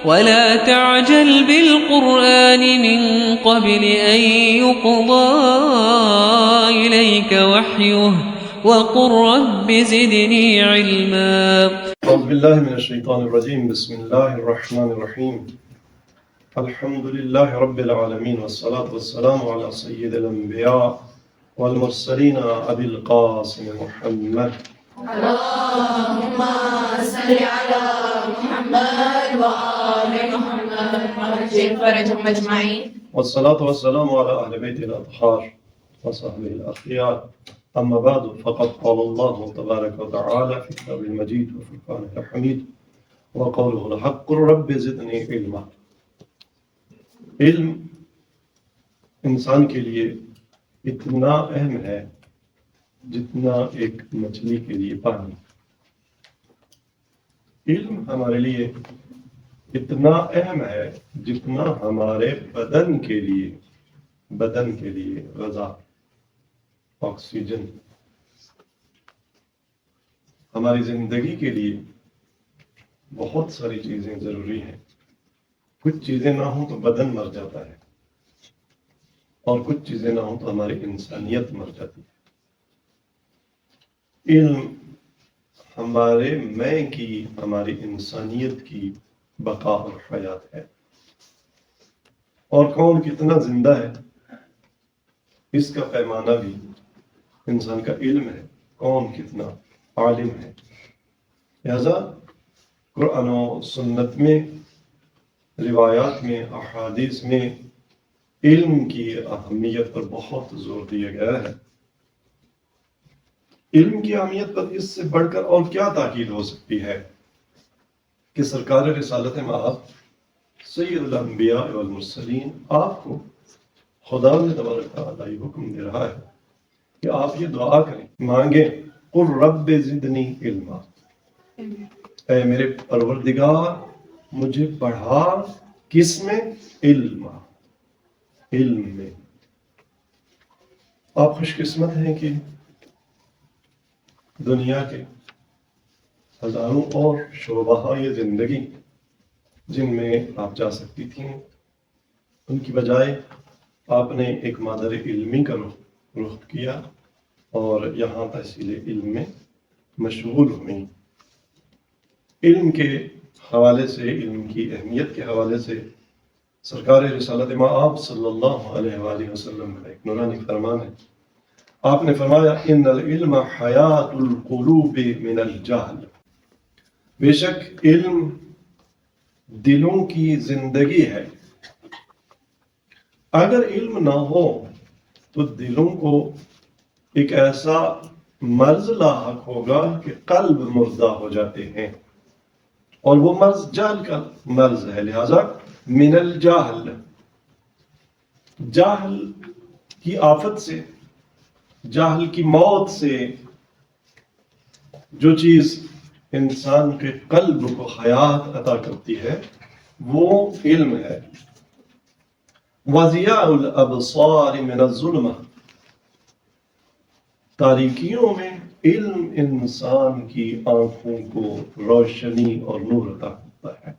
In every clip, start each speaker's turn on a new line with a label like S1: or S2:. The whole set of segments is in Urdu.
S1: ولا تعجل بالقرآن من قبل أن يقضى إليك وحيه وقل رب زدني علما.
S2: أعوذ بالله من الشيطان الرجيم. بسم الله الرحمن الرحيم. الحمد لله رب العالمين والصلاة والسلام على سيد الأنبياء والمرسلين أبي القاسم محمد.
S3: اللهم صل على محمد وآل محمد وعجل فرجهم أجمعين.
S2: والصلاة والسلام على أهل بيت الأطهار وصحبه الأخيار. أما بعد فقد قال الله تبارك وتعالى في كتابه المجيد وفرقانه الحميد وقوله الحق قل رب زدني علما. علم انسان کے لیے اتنا اہم ہے جتنا ایک مچھلی کے لیے پانی. علم ہمارے لیے اتنا اہم ہے جتنا ہمارے بدن کے لیے غذا، آکسیجن. ہماری زندگی کے لیے بہت ساری چیزیں ضروری ہیں. کچھ چیزیں نہ ہوں تو بدن مر جاتا ہے اور کچھ چیزیں نہ ہوں تو ہماری انسانیت مر جاتی ہے. علم ہمارے میں کی، ہماری انسانیت کی بقا اور حیات ہے. اور کون کتنا زندہ ہے اس کا پیمانہ بھی انسان کا علم ہے. کون کتنا عالم ہے. لہذا قرآن و سنت میں، روایات میں، احادیث میں علم کی اہمیت پر بہت زور دیا گیا ہے. علم کی اہمیت پر اس سے بڑھ کر اور کیا تاکید ہو سکتی ہے کہ سرکار رسالت مآب سید الانبیاء والمرسلین آپ کو خدا نے تبارک تعالیٰ حکم دے رہا ہے کہ آپ یہ دعا کریں، مانگیں، قل رب زدنی علما، اے میرے پروردگار مجھے پڑھا. کس میں؟ علم میں. آپ خوش قسمت ہیں کہ دنیا کے ہزاروں اور شعبہ یہ زندگی جن میں آپ جا سکتی تھیں، ان کی بجائے آپ نے ایک مادر علمی کا رخ کیا اور یہاں تحصیل علم میں مشغول ہوئیں. علم کے حوالے سے، علم کی اہمیت کے حوالے سے سرکار رسالت مآب صلی اللہ علیہ وآلہ وسلم کا ایک نورانی فرمان ہے. آپ نے فرمایا ان العلم حیات القلوب من الجہل. بے شک علم دلوں کی زندگی ہے. اگر علم نہ ہو تو دلوں کو ایک ایسا مرض لاحق ہوگا کہ قلب مردہ ہو جاتے ہیں، اور وہ مرض جہل کا مرض ہے. لہذا من الجہل، جہل کی آفت سے، جہل کی موت سے جو چیز انسان کے قلب کو حیات عطا کرتی ہے وہ علم ہے. وضیاء الابصار من الظلمہ، تاریکیوں میں علم انسان کی آنکھوں کو روشنی اور نور عطا کرتا ہے.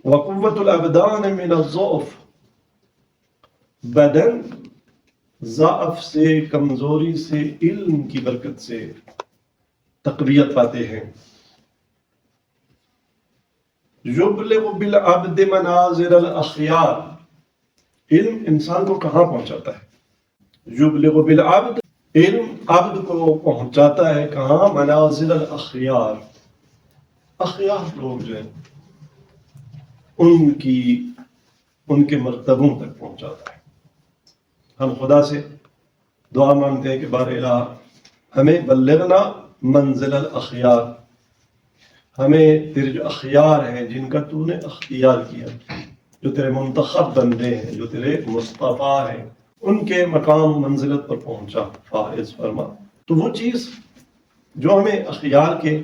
S2: وقوت الابدان من الضعف، بدن ضعف سے، کمزوری سے علم کی برکت سے تقویت پاتے ہیں. یبلغ بالعبد منازل الاخیار، علم انسان کو کہاں پہنچاتا ہے؟ یبلغ بالعبد، علم عبد کو پہنچاتا ہے کہاں؟ منازل الاخیار، اخیار لوگ جو ہیں ان کے مرتبوں تک پہنچاتا ہے. ہم خدا سے دعا مانگتے ہیں کہ بار الہ ہمیں بلغنا منزل الاخیار، ہمیں تیرے جو اخیار ہیں جن کا تو نے اختیار کیا، جو تیرے منتخب بندے ہیں، جو تیرے مصطفیٰ ہیں، ان کے مقام منزلت پر پہنچا، فائز فرما. تو وہ چیز جو ہمیں اخیار کے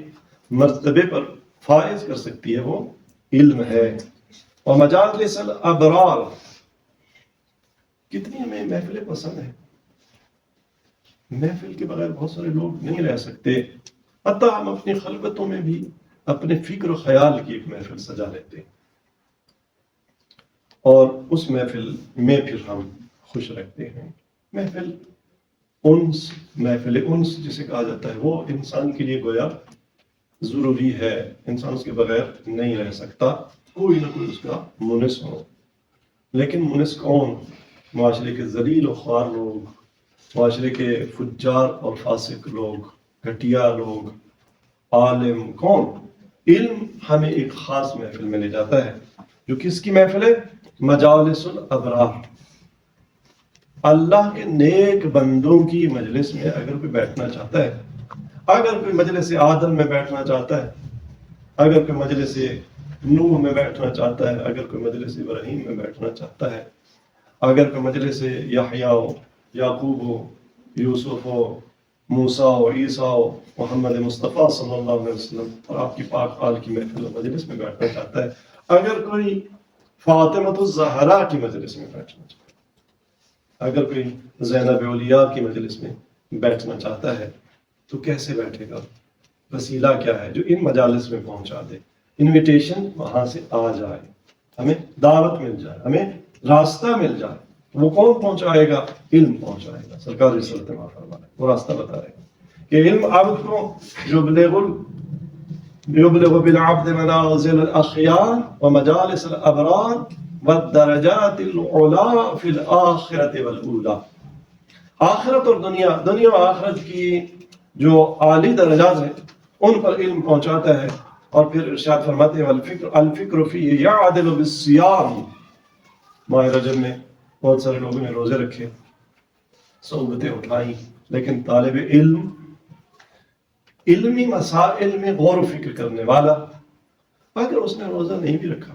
S2: مرتبے پر فائز کر سکتی ہے وہ علم ہے. اور مجالس الابرار، کتنی ہمیں محفلیں پسند ہیں. محفل کے بغیر بہت سارے لوگ نہیں رہ سکتے. حتیٰ ہم اپنی خلوتوں میں بھی اپنے فکر و خیال کی ایک محفل سجا لیتے ہیں اور اس محفل میں پھر ہم خوش رکھتے ہیں. محفل انس جسے کہا جاتا ہے، وہ انسان کے لیے گویا ضروری ہے. انسان اس کے بغیر نہیں رہ سکتا، کوئی نہ کوئی اس کا مونس ہو. لیکن مونس کون؟ معاشرے کے ذلیل و خوار لوگ، معاشرے کے فجار اور فاسق لوگ، گھٹیا لوگ. عالم کون؟ علم ہمیں ایک خاص محفل میں لے جاتا ہے، جو کس کی محفل ہے؟ مجالس الابرار. اللہ کے نیک بندوں کی مجلس میں اگر کوئی بیٹھنا چاہتا ہے، اگر کوئی مجلس آدم میں بیٹھنا چاہتا ہے، اگر کوئی مجلس نوح میں بیٹھنا چاہتا ہے، اگر کوئی مجلس ابراہیم میں بیٹھنا چاہتا ہے، اگر کوئی مجلس یحییٰ ہو، یعقوب ہو، یوسف ہو، موسیٰ ہو، عیسیٰ ہو، محمد مصطفیٰ صلی اللہ علیہ وسلم اور آپ کی پاک آل کی محفل و مجلس میں بیٹھنا چاہتا ہے، اگر کوئی فاطمۃ الزہرا کی مجلس میں بیٹھنا چاہتا ہے، اگر کوئی زینب اولیاء کی مجلس میں بیٹھنا چاہتا ہے، تو کیسے بیٹھے گا؟ وسیلہ کیا ہے جو ان مجالس میں پہنچا دے؟ انویٹیشن وہاں سے آ جائے، ہمیں دعوت مل جائے، ہمیں راستہ مل جائے. وہ کون پہنچائے گا؟ علم پہنچائے گا. سرکار رسالت میں فرمایا، وہ راستہ بتائے گا کہ علم عبد کو یبلغ بالعبد منازل الاخیار ومجالس الابرار والدرجات العلا فی الاخرۃ والاولی. آخرت اور دنیا و آخرت کی جو عالی درجات ہیں ان پر علم پہنچاتا ہے. اور پھر ارشاد فرماتے ہیں الفکر فیہ یعدل بالصیام. ماہ رجب میں بہت سارے لوگوں نے روزے رکھے، صحبتیں اٹھائیں، لیکن طالب علم، علمی مسائل میں غور و فکر کرنے والا، اگر اس نے روزہ نہیں بھی رکھا،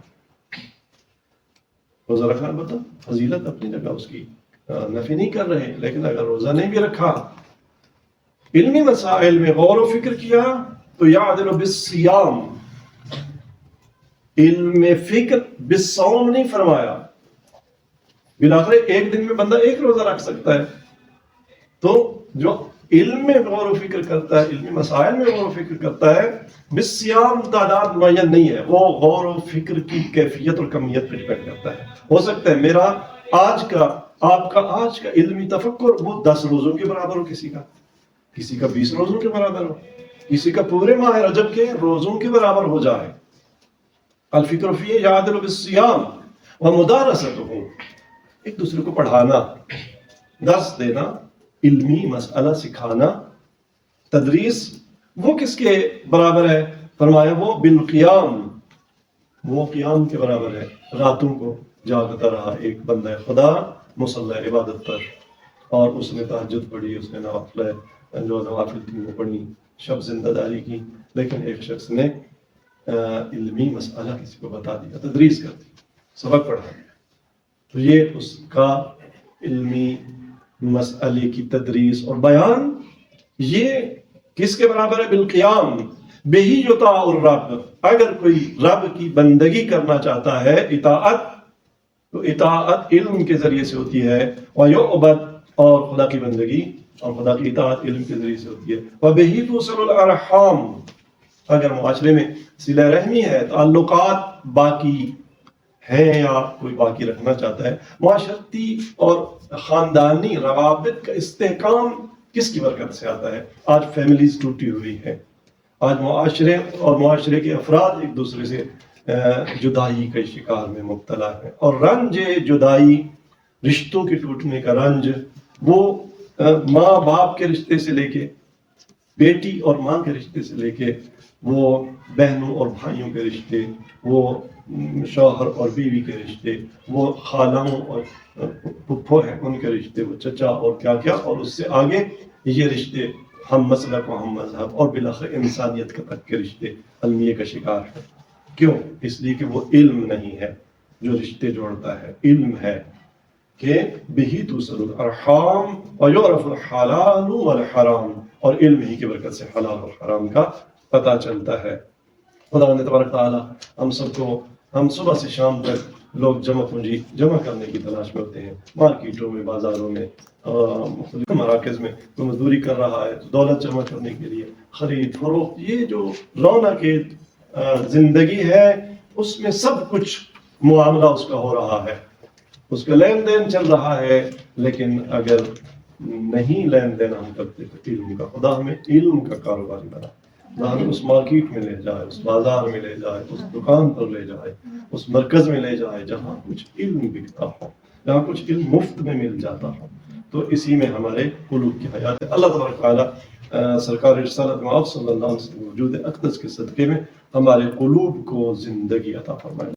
S2: روزہ رکھنا البتہ فضیلت اپنی جگہ اس کی نفی نہیں کر رہے، لیکن اگر روزہ نہیں بھی رکھا، علمی مسائل میں غور و فکر کیا تو یعدل بالصیام. علم فکر بالصوم نہیں فرمایا. بالآخر ایک دن میں بندہ ایک روزہ رکھ سکتا ہے. تو جو علم میں غور و فکر کرتا ہے، علمی مسائل میں غور و فکر کرتا ہے، بالصیام تعداد معین نہیں ہے، وہ غور و فکر کی کیفیت اور کمیت پہ ڈپینڈ کرتا ہے. ہو سکتا ہے میرا آج کا، آپ کا آج کا علمی تفکر وہ 10 روزوں کے برابر ہو، کسی کا 20 روزوں کے برابر ہو، کسی کا پورے ماہ رجب کے روزوں کے برابر ہو جائے. الفکر فیہ یعدل بالصیام ومدارستہ، ایک دوسرے کو پڑھانا، درس دینا، علمی مسئلہ سکھانا، تدریس، وہ کس کے برابر ہے؟ فرمایا وہ بالقیام، وہ قیام کے برابر ہے. راتوں کو جاگتا رہا ایک بندہ خدا مصلی عبادت پر، اور اس نے تہجد پڑھی، اس نے نوافل تھی وہ پڑھی، شب زندہ داری کی، لیکن ایک شخص نے علمی مسئلہ کسی کو بتا دیا، تدریس کر دی، سبق پڑھا دیا، تو یہ اس کا علمی مسئلے کی تدریس اور بیان، یہ کس کے برابر ہے؟ بالقیام. بہی یطاع الرب، اگر کوئی رب کی بندگی کرنا چاہتا ہے، اطاعت، تو اطاعت علم کے ذریعے سے ہوتی ہے. ویعبد، اور خدا کی بندگی اور خدا کی اطاعت علم کے ذریعے سے ہوتی ہے. وبہی توصل الارحام، اگر معاشرے میں صلہ رحمی ہے، تعلقات باقی ہیں یا کوئی باقی رکھنا چاہتا ہے، معاشرتی اور خاندانی روابط کا استحکام کس کی برکت سے آتا ہے؟ آج فیملیز ٹوٹی ہوئی ہیں، آج معاشرے اور معاشرے کے افراد ایک دوسرے سے جدائی کے شکار میں مبتلا ہیں، اور رنج جدائی، رشتوں کے ٹوٹنے کا رنج، وہ ماں باپ کے رشتے سے لے کے، بیٹی اور ماں کے رشتے سے لے کے، وہ بہنوں اور بھائیوں کے رشتے، وہ شوہر اور بیوی کے رشتے، وہ خالوں اور پھپھو ہیں ان کے رشتے، وہ چچا اور کیا کیا، اور اس سے آگے یہ رشتے ہم مسلک و ہم مذہب، اور بالآخر انسانیت کے تک کے رشتے المیہ کا شکار ہیں. کیوں؟ اس لیے کہ وہ علم نہیں ہے جو رشتے جوڑتا ہے. علم ہے کہ بہی توصل الارحام ویعرف الحلال والحرام، اور علم ہی کی برکت سے حلال اور حرام کا پتہ چلتا ہے. خدا تبارک تعالیٰ ہم سب کو، ہم صبح سے شام تک لوگ جمع پونجی جمع کرنے کی تلاش میں ہوتے ہیں، مارکیٹوں میں، بازاروں میں، مختلف مراکز میں. تو مزدوری کر رہا ہے، دولت جمع کرنے کے لیے، خرید فروخت، یہ جو رونق زندگی ہے اس میں سب کچھ معاملہ اس کا ہو رہا ہے، اس کا لین دین چل رہا ہے، لیکن اگر نہیں لین دین ہم کرتے تو علم کا، خدا ہمیں علم کا کاروبار بنا، خدا ہمیں اس مارکیٹ میں لے جائے، اس بازار میں لے جائے، اس دکان پر لے جائے، اس مرکز میں لے جائے جہاں کچھ علم بکتا ہو، جہاں کچھ علم مفت میں مل جاتا ہو، تو اسی میں ہمارے قلوب کی حیات ہے۔ اللہ تبارک تعالیٰ سرکار رسالت مآب صلی اللہ علیہ وسلم وجود اقدس کے صدقے میں ہمارے قلوب کو زندگی عطا فرمائے۔